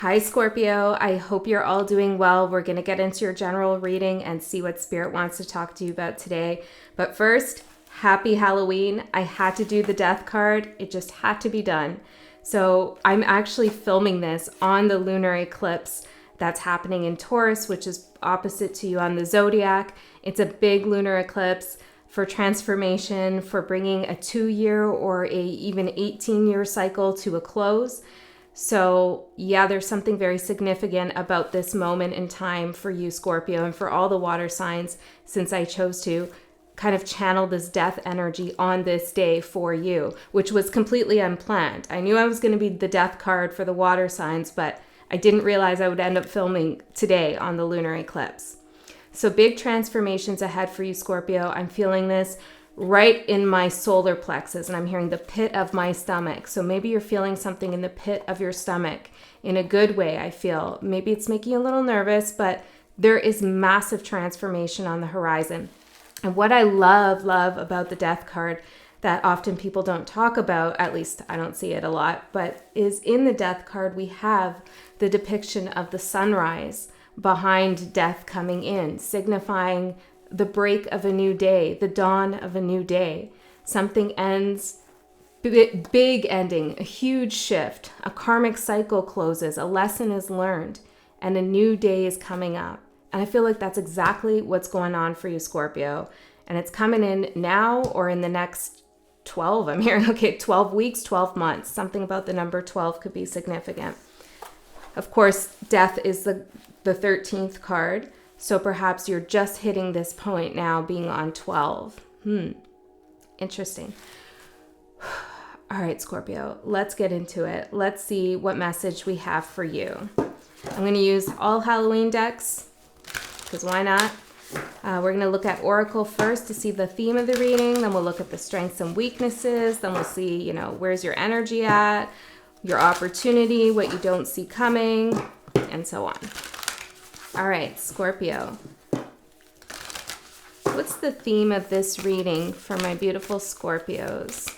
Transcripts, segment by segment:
Hi, Scorpio. I hope you're all doing well. We're going to get into your general reading and see what Spirit wants to talk to you about today. But first, happy Halloween. I had to do the death card. It just had to be done. So I'm actually filming this on the lunar eclipse that's happening in Taurus, which is opposite to you on the zodiac. It's a big lunar eclipse for transformation, for bringing a 2-year or even 18-year cycle to a close. So yeah, there's something very significant about this moment in time for you, Scorpio, and for all the water signs, since I chose to kind of channel this death energy on this day for you, which was completely unplanned. I knew I was going to be the death card for the water signs, but I didn't realize I would end up filming today on the lunar eclipse. So big transformations ahead for you, Scorpio. I'm feeling this right in my solar plexus, and I'm hearing the pit of my stomach. So maybe you're feeling something in the pit of your stomach in a good way, I feel. Maybe it's making you a little nervous, but there is massive transformation on the horizon. And what I love about the death card that often people don't talk about, at least I don't see it a lot, but is in the death card, we have the depiction of the sunrise behind death coming in, signifying the break of a new day, the dawn of a new day. Something ends, big ending, a huge shift, a karmic cycle closes, a lesson is learned, and a new day is coming up. And I feel like that's exactly what's going on for you, Scorpio. And it's coming in now or in the next 12, I'm hearing, 12 weeks, 12 months. Something about the number 12 could be significant. Of course, death is the 13th card. So perhaps you're just hitting this point now being on 12. Interesting. All right, Scorpio, let's get into it. Let's see what message we have for you. I'm going to use all Halloween decks because why not? We're going to look at Oracle first to see the theme of the reading. Then we'll look at the strengths and weaknesses. Then we'll see, where's your energy at, your opportunity, what you don't see coming, and so on. All right, Scorpio. What's the theme of this reading for my beautiful Scorpios?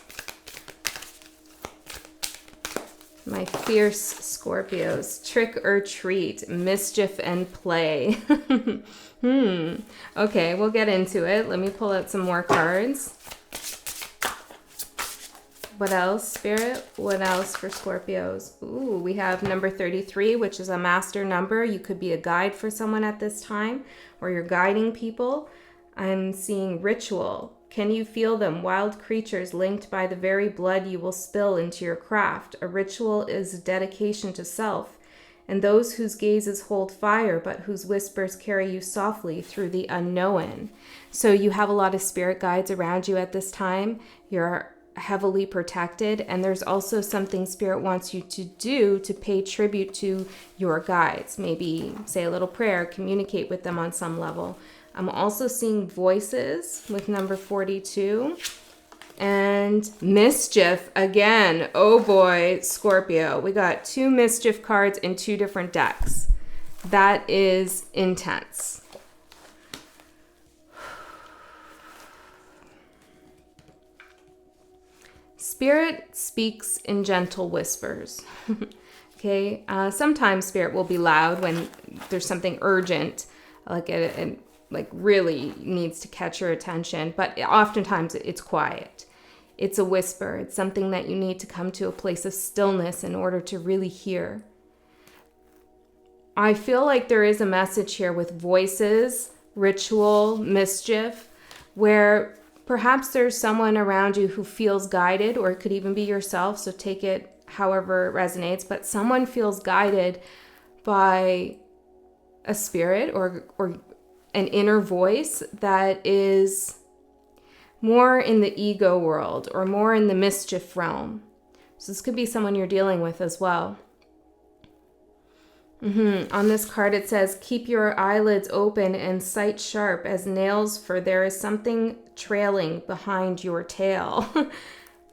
My fierce Scorpios. Trick or treat, mischief and play. Okay, we'll get into it. Let me pull out some more cards. What else, Spirit? What else for Scorpios? Ooh, we have number 33, which is a master number. You could be a guide for someone at this time, or you're guiding people. I'm seeing ritual. Can you feel them? Wild creatures linked by the very blood you will spill into your craft. A ritual is a dedication to self, and those whose gazes hold fire, but whose whispers carry you softly through the unknown. So you have a lot of spirit guides around you at this time. You're heavily protected, and there's also something Spirit wants you to do to pay tribute to your guides. Maybe say a little prayer, communicate with them on some level. I'm also seeing voices with number 42 and mischief again. Oh boy, Scorpio, we got 2 mischief cards in 2 different decks. That is intense. Spirit speaks in gentle whispers. Okay, sometimes Spirit will be loud when there's something urgent, like it really needs to catch your attention. But oftentimes it's quiet. It's a whisper. It's something that you need to come to a place of stillness in order to really hear. I feel like there is a message here with voices, ritual, mischief, where perhaps there's someone around you who feels guided, or it could even be yourself, so take it however it resonates, but someone feels guided by a spirit or an inner voice that is more in the ego world or more in the mischief realm. So this could be someone you're dealing with as well. On this card it says, keep your eyelids open and sight sharp as nails, for there is something trailing behind your tail.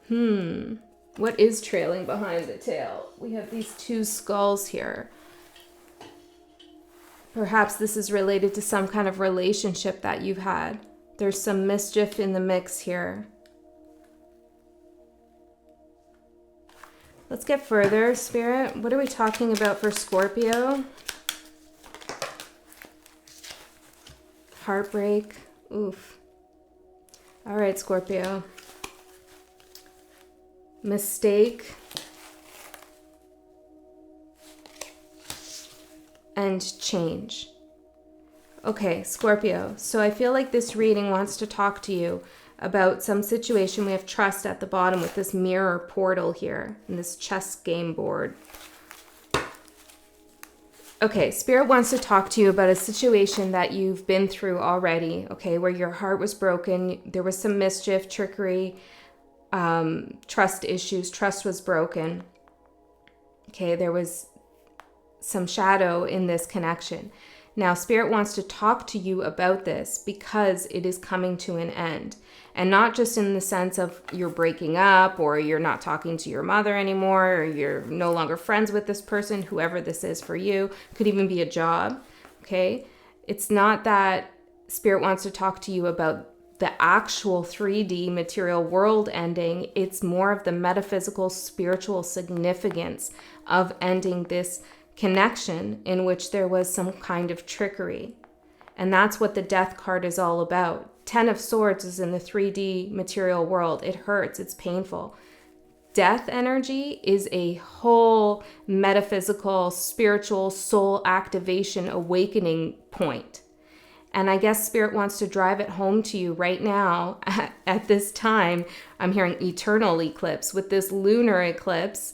What is trailing behind the tail? We have these 2 skulls here. Perhaps this is related to some kind of relationship that you've had. There's some mischief in the mix here. Let's get further, Spirit. What are we talking about for Scorpio? Heartbreak. Oof. All right, Scorpio. Mistake. And change. Okay, Scorpio. So I feel like this reading wants to talk to you about some situation. We have trust at the bottom with this mirror portal here and this chess game board. Okay, Spirit wants to talk to you about a situation that you've been through already, okay, where your heart was broken. There was some mischief, trickery, trust issues. Trust was broken. Okay, there was some shadow in this connection. Now, Spirit wants to talk to you about this because it is coming to an end. And not just in the sense of you're breaking up or you're not talking to your mother anymore or you're no longer friends with this person, whoever this is for you. Could even be a job, okay? It's not that Spirit wants to talk to you about the actual 3D material world ending. It's more of the metaphysical, spiritual significance of ending this connection in which there was some kind of trickery. And that's what the Death card is all about. 10 of Swords is in the 3D material world. It hurts. It's painful. Death energy is a whole metaphysical, spiritual, soul activation, awakening point. And I guess Spirit wants to drive it home to you right now at this time. I'm hearing eternal eclipse with this lunar eclipse.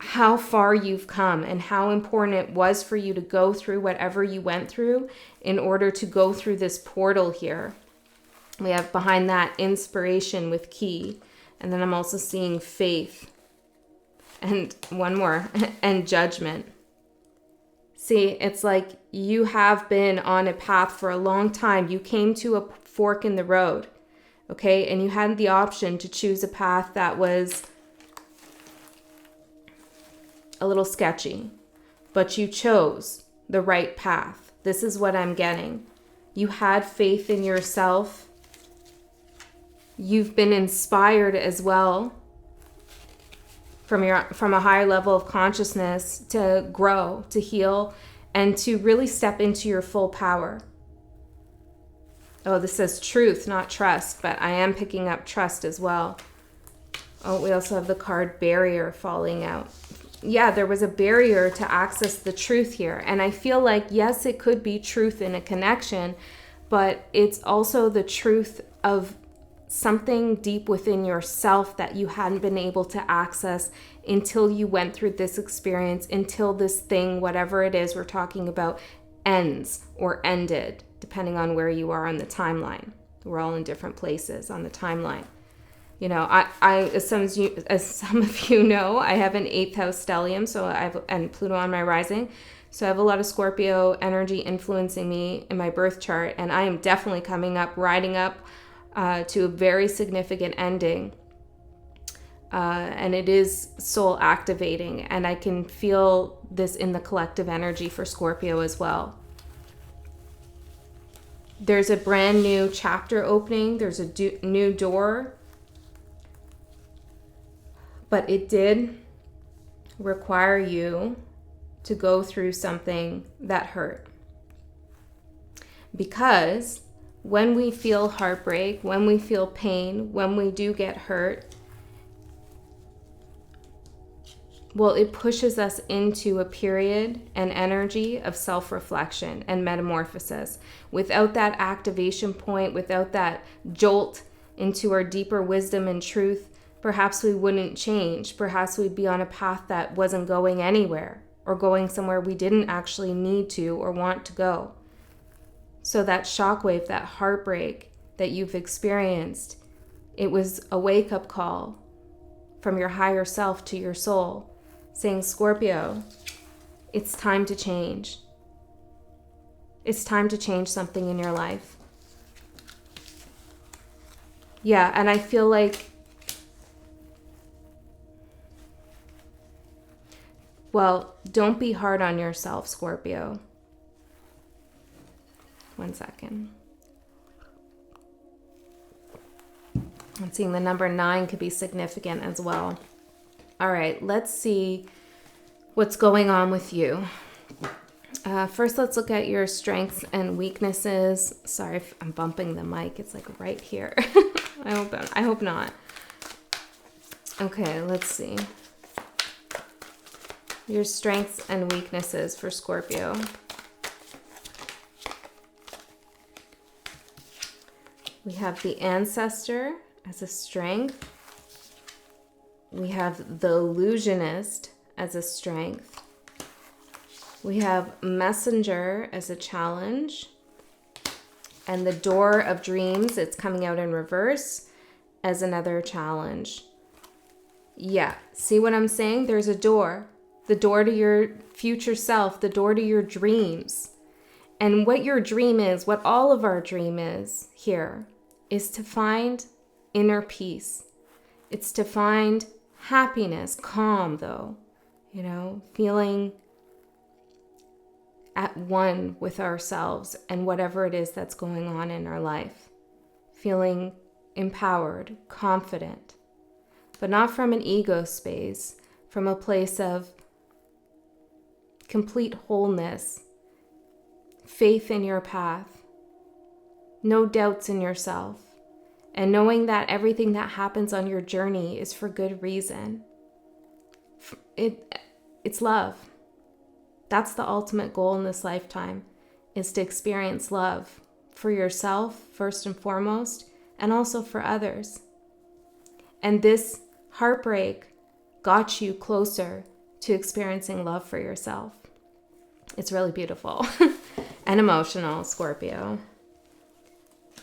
How far you've come and how important it was for you to go through whatever you went through in order to go through this portal here. We have behind that inspiration with key. And then I'm also seeing faith. And one more, and judgment. See, it's like you have been on a path for a long time. You came to a fork in the road, okay? And you had the option to choose a path that was a little sketchy, but you chose the right path. This is what I'm getting. You had faith in yourself. You've been inspired as well from a higher level of consciousness to grow, to heal, and to really step into your full power. Oh, this says truth, not trust, but I am picking up trust as well. Oh, we also have the card barrier falling out. Yeah, there was a barrier to access the truth here. And I feel like, yes, it could be truth in a connection, but it's also the truth of something deep within yourself that you hadn't been able to access until you went through this experience, until this thing, whatever it is we're talking about, ends or ended, depending on where you are on the timeline. We're all in different places on the timeline. You know, as some of you know, I have an 8th house stellium, and Pluto on my rising. So I have a lot of Scorpio energy influencing me in my birth chart. And I am definitely riding up to a very significant ending. And it is soul activating. And I can feel this in the collective energy for Scorpio as well. There's a brand new chapter opening. There's a new door. But it did require you to go through something that hurt. Because when we feel heartbreak, when we feel pain, when we do get hurt, well, it pushes us into a period and energy of self-reflection and metamorphosis. Without that activation point, without that jolt into our deeper wisdom and truth, perhaps we wouldn't change. Perhaps we'd be on a path that wasn't going anywhere or going somewhere we didn't actually need to or want to go. So that shockwave, that heartbreak that you've experienced, it was a wake-up call from your higher self to your soul saying, Scorpio, it's time to change. It's time to change something in your life. Yeah, and I feel like, well, don't be hard on yourself, Scorpio. One second. I'm seeing the number 9 could be significant as well. All right, let's see what's going on with you. First, let's look at your strengths and weaknesses. Sorry if I'm bumping the mic. It's like right here. I hope not. Okay, let's see. Your strengths and weaknesses for Scorpio. We have the ancestor as a strength. We have the illusionist as a strength. We have messenger as a challenge. And the door of dreams, it's coming out in reverse, as another challenge. Yeah, see what I'm saying? There's a door. The door to your future self, the door to your dreams. And what your dream is, what all of our dream is here, is to find inner peace. It's to find happiness, calm though, feeling at one with ourselves and whatever it is that's going on in our life. Feeling empowered, confident, but not from an ego space, from a place of complete wholeness, faith in your path, no doubts in yourself, and knowing that everything that happens on your journey is for good reason. It's love. That's the ultimate goal in this lifetime, is to experience love for yourself, first and foremost, and also for others. And this heartbreak got you closer to experiencing love for yourself. It's really beautiful and emotional, Scorpio.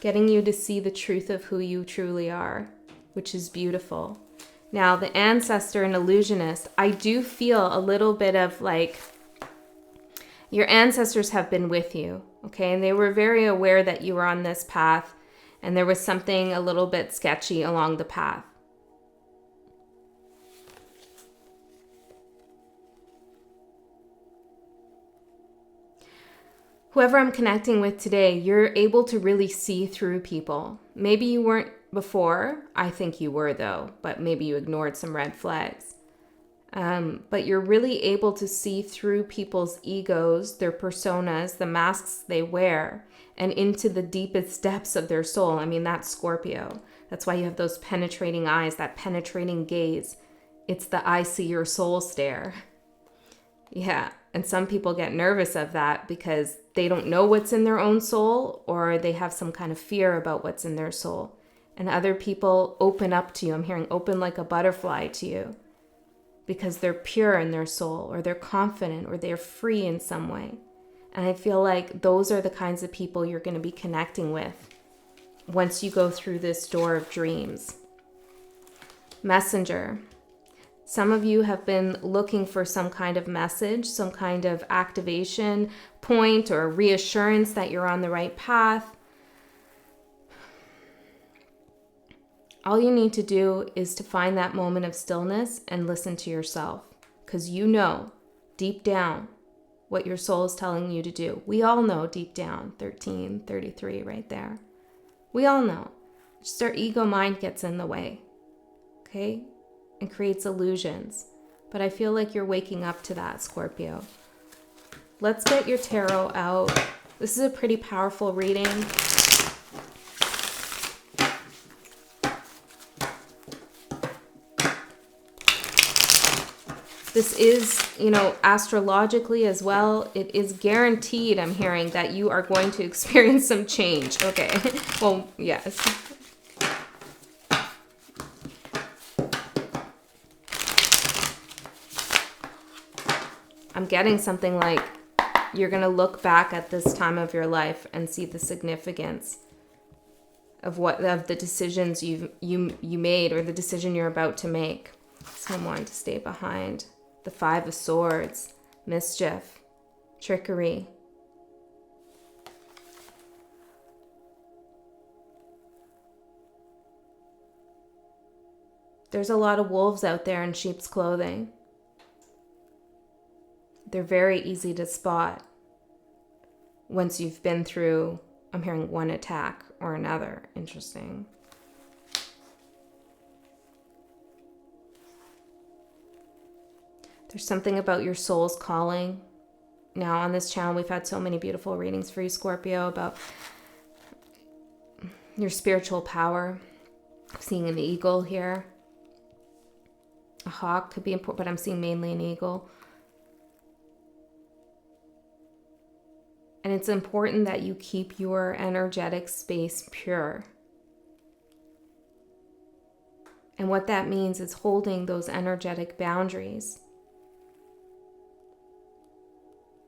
Getting you to see the truth of who you truly are, which is beautiful. Now, the ancestor and illusionist, I do feel a little bit of like, your ancestors have been with you, okay? And they were very aware that you were on this path and there was something a little bit sketchy along the path. Whoever I'm connecting with today, you're able to really see through people. Maybe you weren't before. I think you were though, but maybe you ignored some red flags. But you're really able to see through people's egos, their personas, the masks they wear, and into the deepest depths of their soul. I mean, that's Scorpio. That's why you have those penetrating eyes, that penetrating gaze. It's the I see your soul stare. Yeah, and some people get nervous of that because they don't know what's in their own soul, or they have some kind of fear about what's in their soul. And other people open up to you. I'm hearing open like a butterfly to you, because they're pure in their soul, or they're confident, or they're free in some way. And I feel like those are the kinds of people you're going to be connecting with once you go through this door of dreams. Messenger. Some of you have been looking for some kind of message, some kind of activation point or reassurance that you're on the right path. All you need to do is to find that moment of stillness and listen to yourself, because you know deep down what your soul is telling you to do. We all know deep down, 1333 right there. We all know. Just our ego mind gets in the way, okay? And creates illusions. But I feel like you're waking up to that, Scorpio. Let's get your tarot out. This is a pretty powerful reading. This is, astrologically as well, it is guaranteed, I'm hearing, that you are going to experience some change. Okay, well, yes. I'm getting something like you're going to look back at this time of your life and see the significance of the decisions you made, or the decision you're about to make. Someone to stay behind. The Five of Swords, mischief, trickery. There's a lot of wolves out there in sheep's clothing. They're very easy to spot once you've been through, I'm hearing, one attack or another. Interesting. There's something about your soul's calling. Now on this channel, we've had so many beautiful readings for you, Scorpio, about your spiritual power. I'm seeing an eagle here. A hawk could be important, but I'm seeing mainly an eagle. And it's important that you keep your energetic space pure. And what that means is holding those energetic boundaries.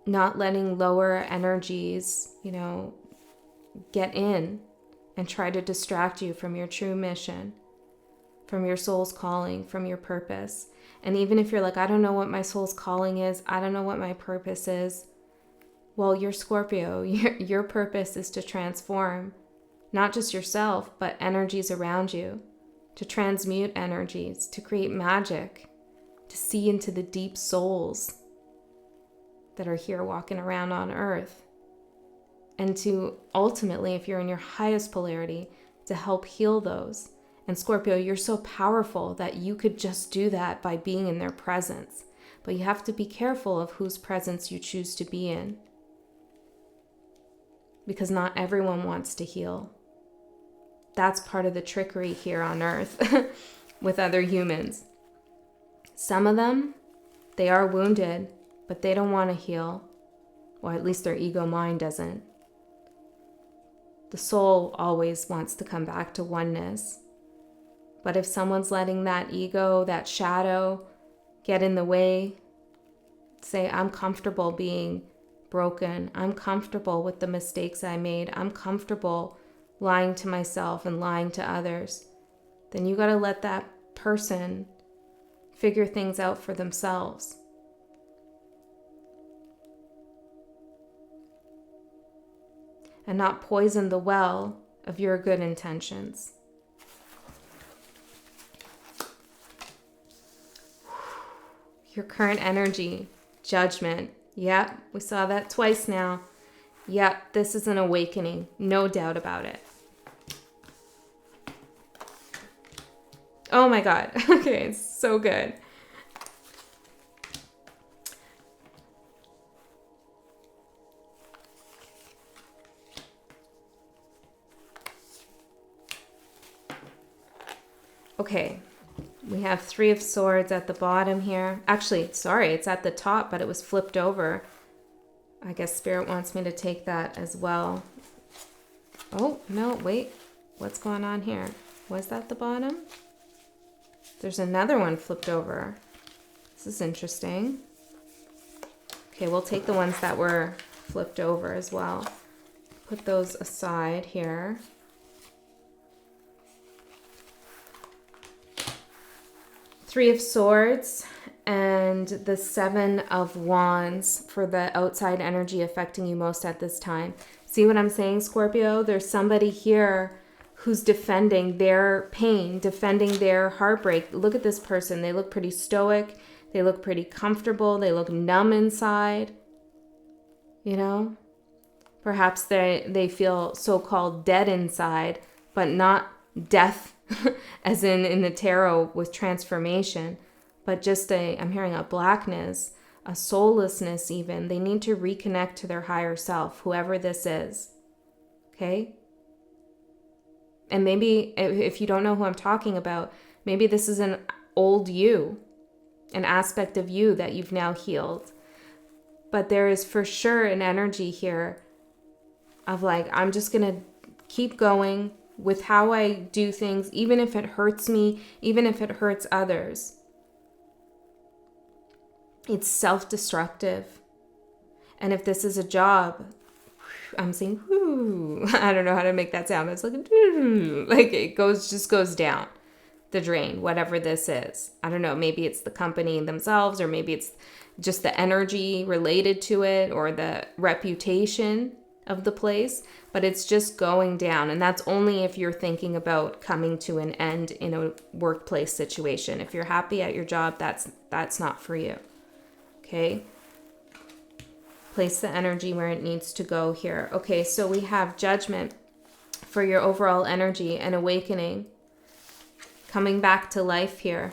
Not letting lower energies, get in and try to distract you from your true mission, from your soul's calling, from your purpose. And even if you're like, I don't know what my soul's calling is, I don't know what my purpose is. Well, you're Scorpio. Your purpose is to transform not just yourself, but energies around you, to transmute energies, to create magic, to see into the deep souls that are here walking around on earth. And to ultimately, if you're in your highest polarity, to help heal those. And Scorpio, you're so powerful that you could just do that by being in their presence. But you have to be careful of whose presence you choose to be in. Because not everyone wants to heal. That's part of the trickery here on earth with other humans. Some of them, they are wounded, but they don't want to heal. Or at least their ego mind doesn't. The soul always wants to come back to oneness. But if someone's letting that ego, that shadow, get in the way, say, I'm comfortable being broken. I'm comfortable with the mistakes I made. I'm comfortable lying to myself and lying to others. Then you got to let that person figure things out for themselves. And not poison the well of your good intentions. Your current energy, judgment. Yep, we saw that twice now. Yep, this is an awakening, no doubt about it. Oh my God, okay, it's so good. Okay, we have Three of Swords at the bottom here. Actually, sorry, it's at the top, but it was flipped over. I guess Spirit wants me to take that as well. Oh, no, wait. What's going on here? Was that the bottom? There's another one flipped over. This is interesting. Okay, we'll take the ones that were flipped over as well. Put those aside here. Three of Swords and the Seven of Wands for the outside energy affecting you most at this time. See what I'm saying, Scorpio? There's somebody here who's defending their pain, defending their heartbreak. Look at this person. They look pretty stoic. They look pretty comfortable. They look numb inside. Perhaps they feel so-called dead inside, but not death as in the tarot with transformation, but just I'm hearing a blackness, a soullessness even. They need to reconnect to their higher self, whoever this is. Okay? And maybe if you don't know who I'm talking about, maybe this is an old you, an aspect of you that you've now healed. But there is for sure an energy here of like, I'm just going to keep going with how I do things, even if it hurts me, even if it hurts others. It's self-destructive. And if this is a job, I'm saying, whoo, I don't know how to make that sound. It's like it just goes down the drain, whatever this is. I don't know, maybe it's the company themselves, or maybe it's just the energy related to it, or the reputation of the place, but it's just going down. And that's only if you're thinking about coming to an end in a workplace situation. If you're happy at your job, that's not for you. Okay? Place the energy where it needs to go here. Okay, so we have judgment for your overall energy and awakening. Coming back to life here.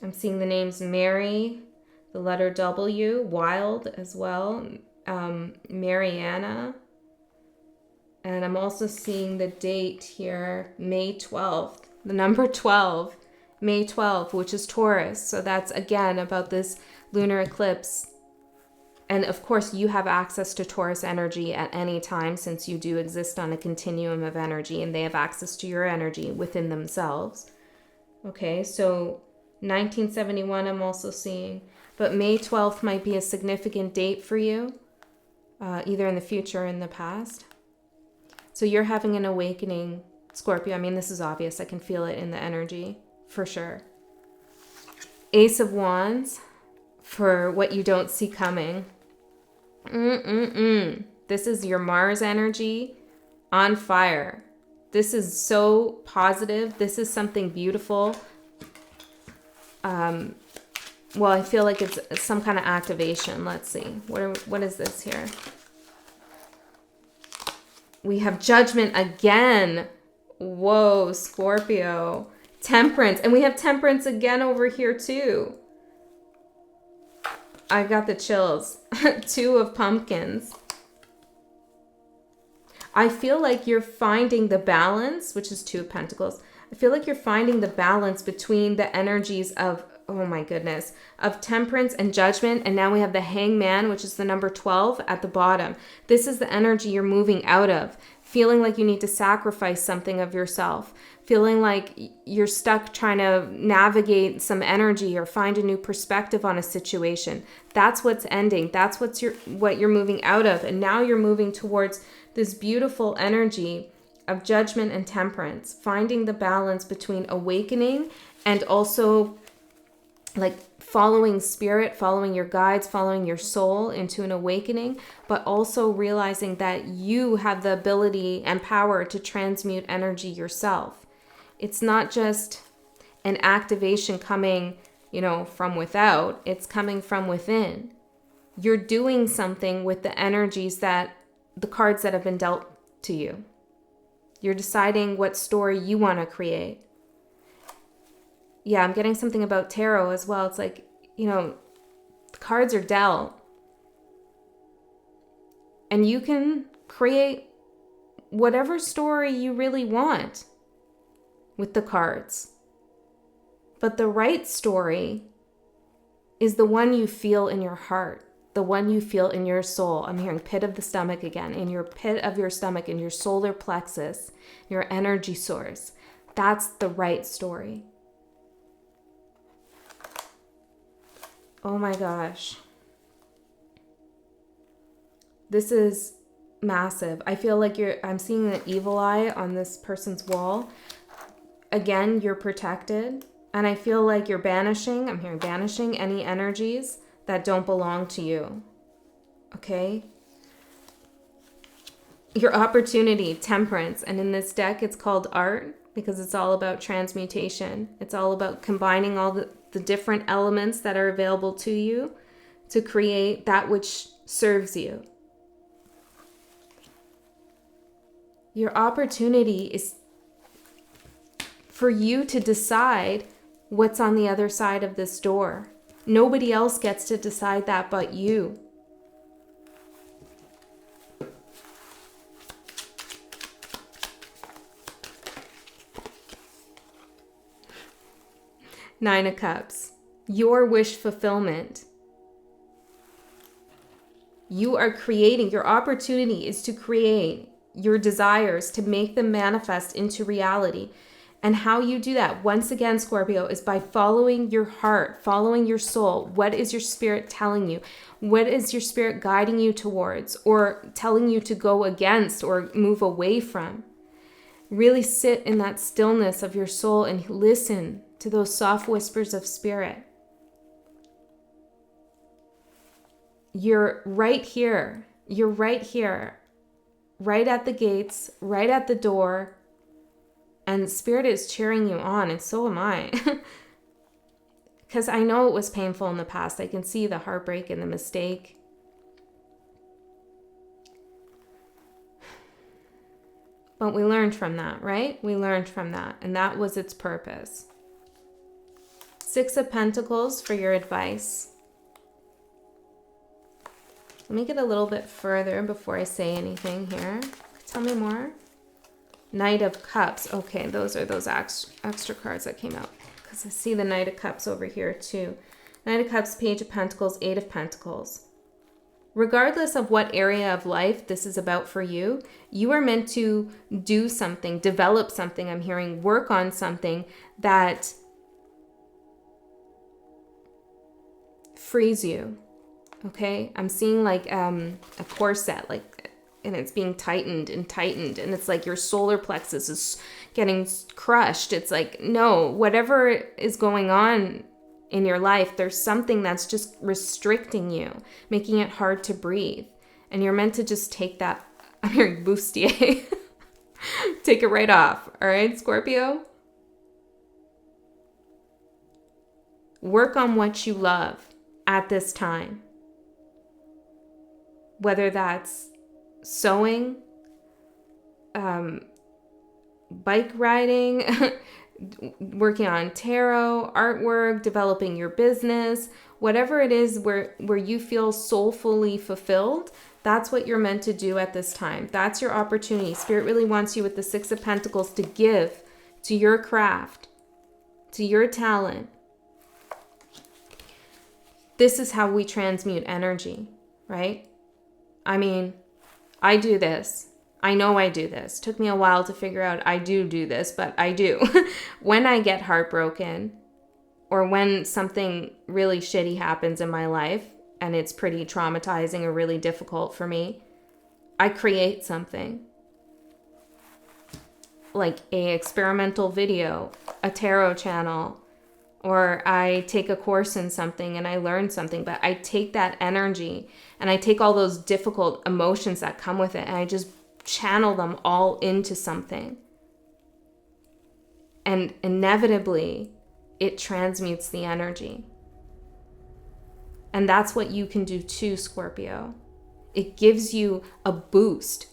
I'm seeing the names Mary, the letter W, Wild as well, Mariana. And I'm also seeing the date here, May 12th, the number 12, May 12th, which is Taurus. So that's, again, about this lunar eclipse. And of course, you have access to Taurus energy at any time, since you do exist on a continuum of energy, and they have access to your energy within themselves. Okay, so 1971 I'm also seeing. But May 12th might be a significant date for you, either in the future or in the past. So you're having an awakening, Scorpio. I mean, this is obvious. I can feel it in the energy, for sure. Ace of Wands, for what you don't see coming. This is your Mars energy on fire. This is so positive. This is something beautiful. Well, I feel like it's some kind of activation. Let's see. What is this here? We have Judgment again. Whoa, Scorpio. Temperance. And we have Temperance again over here too. I got the chills. Two of Pumpkins. I feel like you're finding the balance, which is Two of Pentacles. I feel like you're finding the balance between the energies of, oh my goodness, of Temperance and Judgment. And now we have the Hangman, which is the number 12 at the bottom. This is the energy you're moving out of. Feeling like you need to sacrifice something of yourself. Feeling like you're stuck trying to navigate some energy or find a new perspective on a situation. That's what's ending. That's what you're moving out of. And now you're moving towards this beautiful energy of Judgment and Temperance. Finding the balance between awakening and also like following spirit, following your guides, following your soul into an awakening, but also realizing that you have the ability and power to transmute energy yourself. It's not just an activation coming, from without. It's coming from within. You're doing something with the energies the cards that have been dealt to you. You're deciding what story you want to create. Yeah, I'm getting something about tarot as well. It's like, the cards are dealt. And you can create whatever story you really want with the cards. But the right story is the one you feel in your heart, the one you feel in your soul. I'm hearing pit of the stomach again, in your pit of your stomach, in your solar plexus, your energy source. That's the right story. Oh my gosh. This is massive. I feel like I'm seeing an evil eye on this person's wall. Again, you're protected. And I feel like you're banishing, I'm hearing banishing any energies that don't belong to you. Okay? Your opportunity, Temperance. And in this deck, it's called Art because it's all about transmutation. It's all about combining all the different elements that are available to you to create that which serves you. Your opportunity is for you to decide what's on the other side of this door. Nobody else gets to decide that but you. Nine of Cups. Your wish fulfillment. You are creating. Your opportunity is to create your desires, to make them manifest into reality. And how you do that, once again, Scorpio, is by following your heart, following your soul. What is your spirit telling you? What is your spirit guiding you towards or telling you to go against or move away from? Really sit in that stillness of your soul and listen to those soft whispers of spirit. You're right here. You're right here. Right at the gates, right at the door. And spirit is cheering you on, and so am I. Because I know it was painful in the past. I can see the heartbreak and the mistake. But we learned from that, right? We learned from that, and that was its purpose. Six of Pentacles for your advice. Let me get a little bit further before I say anything here. Tell me more. Knight of Cups. Okay, those are those extra cards that came out. Because I see the Knight of Cups over here too. Knight of Cups, Page of Pentacles, Eight of Pentacles. Regardless of what area of life this is about for you, you are meant to do something, develop something, I'm hearing, work on something that frees you. Okay, I'm seeing like a corset, like, and it's being tightened, and it's like your solar plexus is getting crushed. It's like, no, whatever is going on in your life, there's something that's just restricting you, making it hard to breathe. And you're meant to just take that, I'm hearing bustier, take it right off. All right, Scorpio? Work on what you love at this time. Whether that's sewing, bike riding, working on tarot, artwork, developing your business, whatever it is where you feel soulfully fulfilled, that's what you're meant to do at this time. That's your opportunity. Spirit really wants you with the Six of Pentacles to give to your craft, to your talent. This is how we transmute energy, right? I mean, I do this. I know I do this. Took me a while to figure out I do this, but I do. When I get heartbroken or when something really shitty happens in my life and it's pretty traumatizing or really difficult for me, I create something. Like a experimental video, a tarot channel, or I take a course in something and I learn something, but I take that energy and I take all those difficult emotions that come with it and I just channel them all into something. And inevitably, it transmutes the energy. And that's what you can do too, Scorpio. It gives you a boost.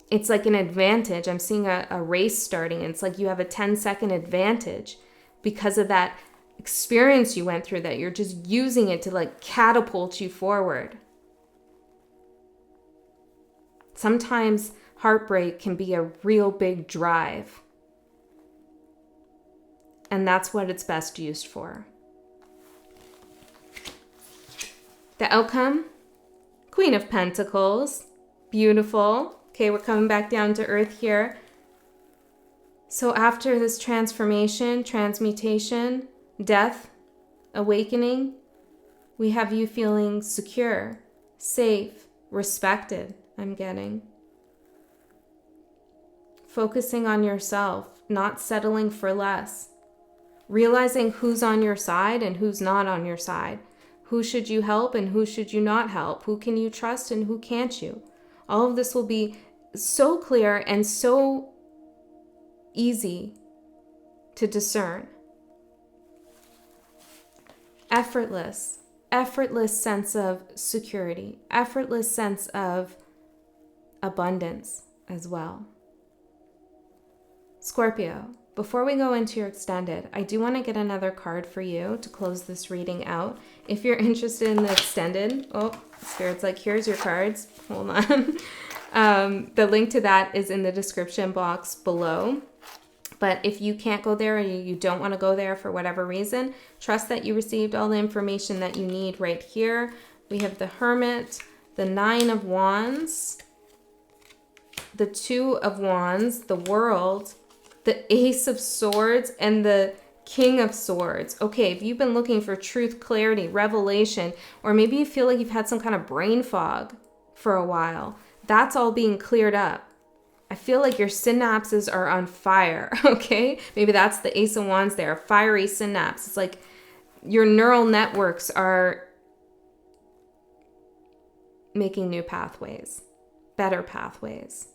It's like an advantage. I'm seeing a race starting. It's like you have a 10-second advantage because of that experience you went through, that you're just using it to like catapult you forward. Sometimes heartbreak can be a real big drive. And that's what it's best used for. The outcome, Queen of Pentacles. Beautiful. Okay, we're coming back down to earth here. So after this transformation, transmutation, death, awakening, we have you feeling secure, safe, respected, I'm getting. Focusing on yourself, not settling for less. Realizing who's on your side and who's not on your side. Who should you help and who should you not help? Who can you trust and who can't you? All of this will be so clear and so easy to discern. Effortless sense of security, effortless sense of abundance as well. Scorpio, before we go into your extended, I do want to get another card for you to close this reading out. If you're interested in the extended, Spirit's like, here's your cards. Hold on. The link to that is in the description box below. But if you can't go there or you don't want to go there for whatever reason, trust that you received all the information that you need right here. We have the Hermit, the Nine of Wands, the Two of Wands, the World, the Ace of Swords, and the King of Swords. Okay, if you've been looking for truth, clarity, revelation, or maybe you feel like you've had some kind of brain fog for a while, that's all being cleared up. I feel like your synapses are on fire, okay? Maybe that's the Ace of Wands there, a fiery synapse. It's like your neural networks are making new pathways, better pathways.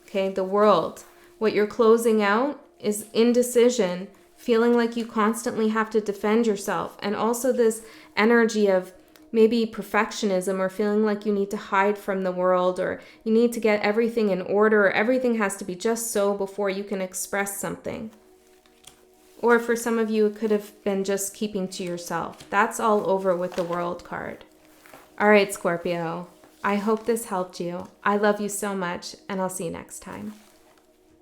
Okay, the World. What you're closing out is indecision, feeling like you constantly have to defend yourself, and also this energy of maybe perfectionism or feeling like you need to hide from the world or you need to get everything in order or everything has to be just so before you can express something. Or for some of you, it could have been just keeping to yourself. That's all over with the World card. All right, Scorpio. I hope this helped you. I love you so much, and I'll see you next time.